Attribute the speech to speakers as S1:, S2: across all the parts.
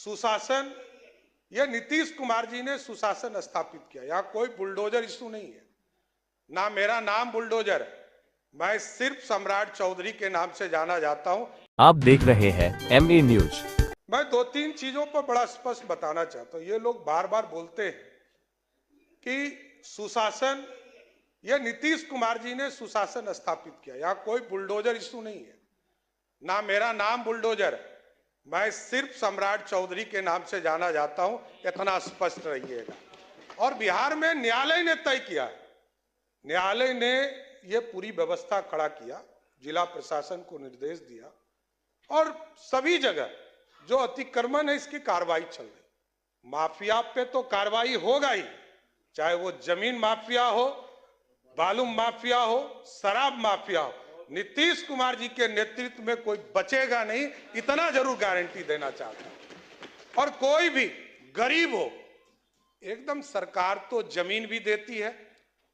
S1: सुशासन, यह नीतीश कुमार जी ने सुशासन स्थापित किया। यहाँ कोई बुलडोजर इशू नहीं है, ना मेरा नाम बुलडोजर है। मैं सिर्फ सम्राट चौधरी के नाम से जाना जाता हूं।
S2: आप देख रहे हैं MA न्यूज।
S1: मैं दो तीन चीजों पर बड़ा स्पष्ट बताना चाहता हूं। ये लोग बार बार बोलते हैं कि सुशासन, यह नीतीश कुमार जी ने सुशासन स्थापित किया। यहाँ कोई बुलडोजर इशू नहीं है, ना मेरा नाम बुलडोजर है। मैं सिर्फ सम्राट चौधरी के नाम से जाना जाता हूं, इतना स्पष्ट रहिएगा। और बिहार में न्यायालय ने तय किया, न्यायालय ने यह पूरी व्यवस्था खड़ा किया, जिला प्रशासन को निर्देश दिया और सभी जगह जो अतिक्रमण है इसकी कार्रवाई चल रही। माफिया पे तो कार्रवाई होगा ही, चाहे वो जमीन माफिया हो, बालू माफिया हो, शराब माफिया हो। नीतीश कुमार जी के नेतृत्व में कोई बचेगा नहीं, इतना जरूर गारंटी देना चाहता हूं। और कोई भी गरीब हो, एकदम सरकार तो जमीन भी देती है।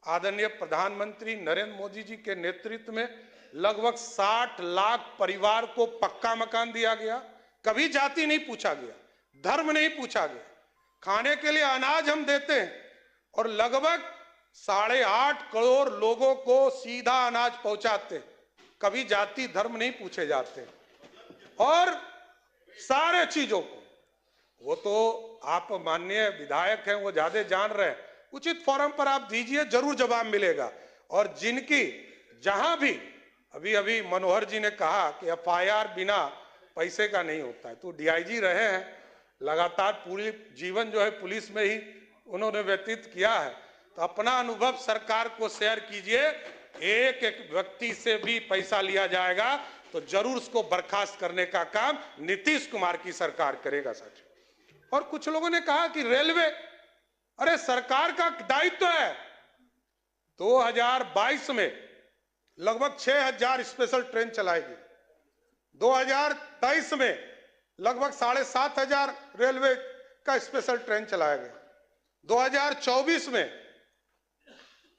S1: आदरणीय प्रधानमंत्री नरेंद्र मोदी जी के नेतृत्व में लगभग 60 लाख परिवार को पक्का मकान दिया गया। कभी जाति नहीं पूछा गया, धर्म नहीं पूछा गया। खाने के लिए अनाज हम देते हैं और लगभग 8.5 करोड़ लोगों को सीधा अनाज पहुंचाते हैं। कभी जाति धर्म नहीं पूछे जाते। और सारे चीजों को, वो तो आप माननीय विधायक हैं, वो ज्यादा जान रहे हैं, उचित फोरम पर आप दीजिए, जरूर जवाब मिलेगा। और जिनकी जहां भी अभी मनोहर जी ने कहा कि FIR बिना पैसे का नहीं होता है, तो DIG रहे हैं, लगातार पूरी जीवन जो है पुलिस में ही उन्होंने व्यतीत किया है, तो अपना अनुभव सरकार को शेयर कीजिए। एक एक व्यक्ति से भी पैसा लिया जाएगा तो जरूर उसको बर्खास्त करने का काम नीतीश कुमार की सरकार करेगा साथियों। और कुछ लोगों ने कहा कि रेलवे, अरे सरकार का दायित्व है। 2022 में लगभग 6000 स्पेशल ट्रेन चलाएगी। 2023 में लगभग 7500 रेलवे का स्पेशल ट्रेन चलाया गया। 2024 में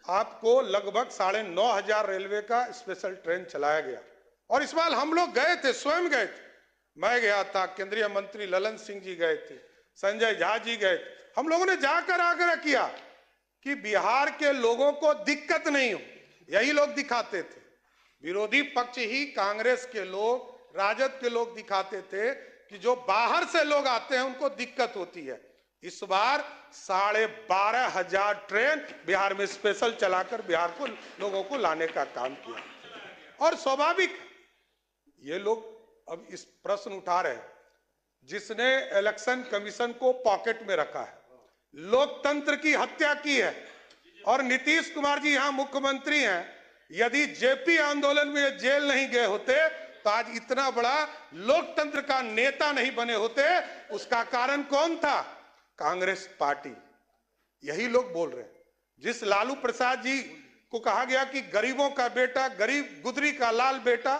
S1: आपको लगभग 9500 रेलवे का स्पेशल ट्रेन चलाया गया। और इस बार हम लोग गए थे, स्वयं गए थे, मैं गया था, केंद्रीय मंत्री ललन सिंह जी गए थे, संजय झा जी गए थे। हम लोगों ने जाकर आग्रह किया कि बिहार के लोगों को दिक्कत नहीं हो। यही लोग दिखाते थे, विरोधी पक्ष ही कांग्रेस के लोग, राजद के लोग दिखाते थे कि जो बाहर से लोग आते हैं उनको दिक्कत होती है। इस बार 12,500 ट्रेन बिहार में स्पेशल चलाकर बिहार को लोगों को लाने का काम किया। और स्वाभाविक ये लोग अब इस प्रश्न उठा रहे हैं, जिसने इलेक्शन कमीशन को पॉकेट में रखा है, लोकतंत्र की हत्या की है। और नीतीश कुमार जी यहां मुख्यमंत्री हैं, यदि जेपी आंदोलन में जेल नहीं गए होते तो आज इतना बड़ा लोकतंत्र का नेता नहीं बने होते। उसका कारण कौन था? कांग्रेस पार्टी। यही लोग बोल रहे हैं। जिस लालू प्रसाद जी को कहा गया कि गरीबों का बेटा, गरीब गुदरी का लाल बेटा,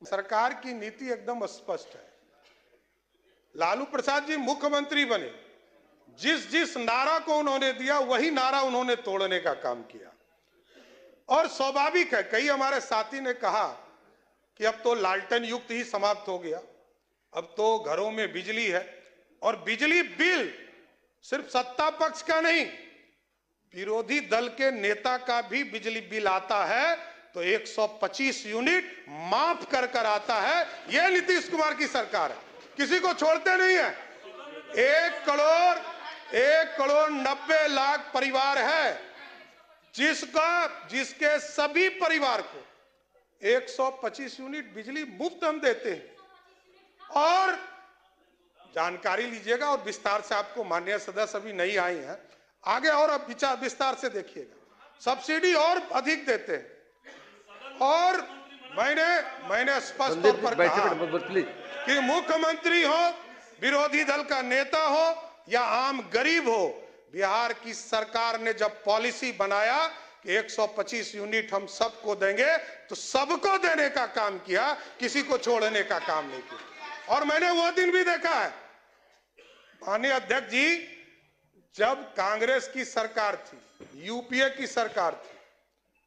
S1: सरकार की नीति एकदम स्पष्ट है। लालू प्रसाद जी मुख्यमंत्री बने, जिस जिस नारा को उन्होंने दिया वही नारा उन्होंने तोड़ने का काम किया। और स्वाभाविक है, कई हमारे साथी ने कहा कि अब तो लालटेन युग ही समाप्त हो गया, अब तो घरों में बिजली है। और बिजली बिल सिर्फ सत्ता पक्ष का नहीं, विरोधी दल के नेता का भी बिजली बिल आता है तो 125 यूनिट माफ कर आता है। यह नीतीश कुमार की सरकार है, किसी को छोड़ते नहीं है। 1 करोड़ 90 लाख परिवार है, जिसके सभी परिवार को 125 यूनिट बिजली मुफ्त हम देते हैं। और जानकारी लीजिएगा और विस्तार से, आपको माननीय सदस्य अभी नहीं आई हैं, आगे और अब विस्तार से देखिएगा। सब्सिडी और अधिक देते हैं। और मैंने स्पष्ट तौर पर कहा कि मुख्यमंत्री हो, विरोधी दल का नेता हो या आम गरीब हो, बिहार की सरकार ने जब पॉलिसी बनाया कि 125 यूनिट हम सबको देंगे, तो सबको देने का काम किया, किसी को छोड़ने का काम नहीं किया। और मैंने वो दिन भी देखा है, माननीय अध्यक्ष जी, जब कांग्रेस की सरकार थी, यूपीए की सरकार थी,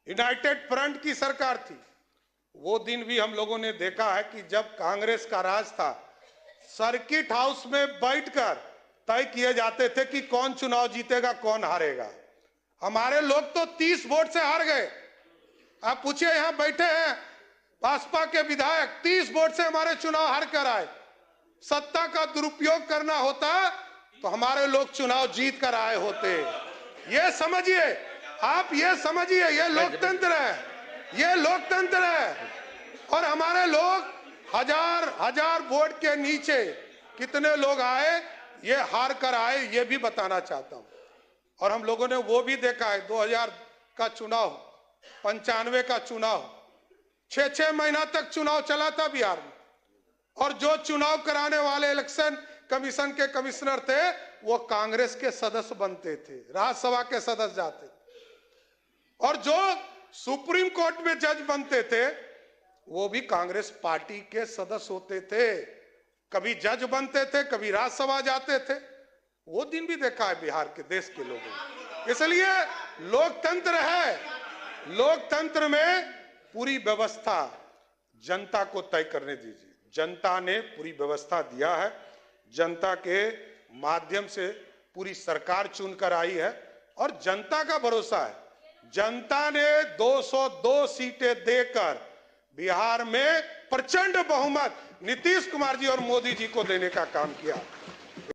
S1: यूनाइटेड फ्रंट की सरकार थी, वो दिन भी हम लोगों ने देखा है कि जब कांग्रेस का राज था सर्किट हाउस में बैठकर तय किए जाते थे कि कौन चुनाव जीतेगा कौन हारेगा। हमारे लोग तो 30 वोट से हार गए। आप पूछिए, यहां बैठे हैं भाजपा के विधायक, 30 वोट से हमारे चुनाव हार कर आए। सत्ता का दुरुपयोग करना होता तो हमारे लोग चुनाव जीत कर आए होते। ये समझिए, आप ये समझिए, ये लोकतंत्र है, ये लोकतंत्र है। और हमारे लोग हजार वोट के नीचे कितने लोग आए, ये हार कर आए, ये भी बताना चाहता हूं। और हम लोगों ने वो भी देखा है, 2000 का चुनाव, 95 का चुनाव, 6-6 महीना तक चुनाव चला था बिहार में। और जो चुनाव कराने वाले इलेक्शन कमीशन के कमिश्नर थे, वो कांग्रेस के सदस्य बनते थे, राज्यसभा के सदस्य जाते थे। और जो सुप्रीम कोर्ट में जज बनते थे, वो भी कांग्रेस पार्टी के सदस्य होते थे। कभी जज बनते थे, कभी राज्यसभा जाते थे। वो दिन भी देखा है बिहार के, देश के लोगों ने। इसलिए लोकतंत्र है, लोकतंत्र में पूरी व्यवस्था जनता को तय करने दीजिए। जनता ने पूरी व्यवस्था दिया है, जनता के माध्यम से पूरी सरकार चुनकर आई है और जनता का भरोसा है। जनता ने 202 सीटें देकर बिहार में प्रचंड बहुमत नीतीश कुमार जी और मोदी जी को देने का काम किया।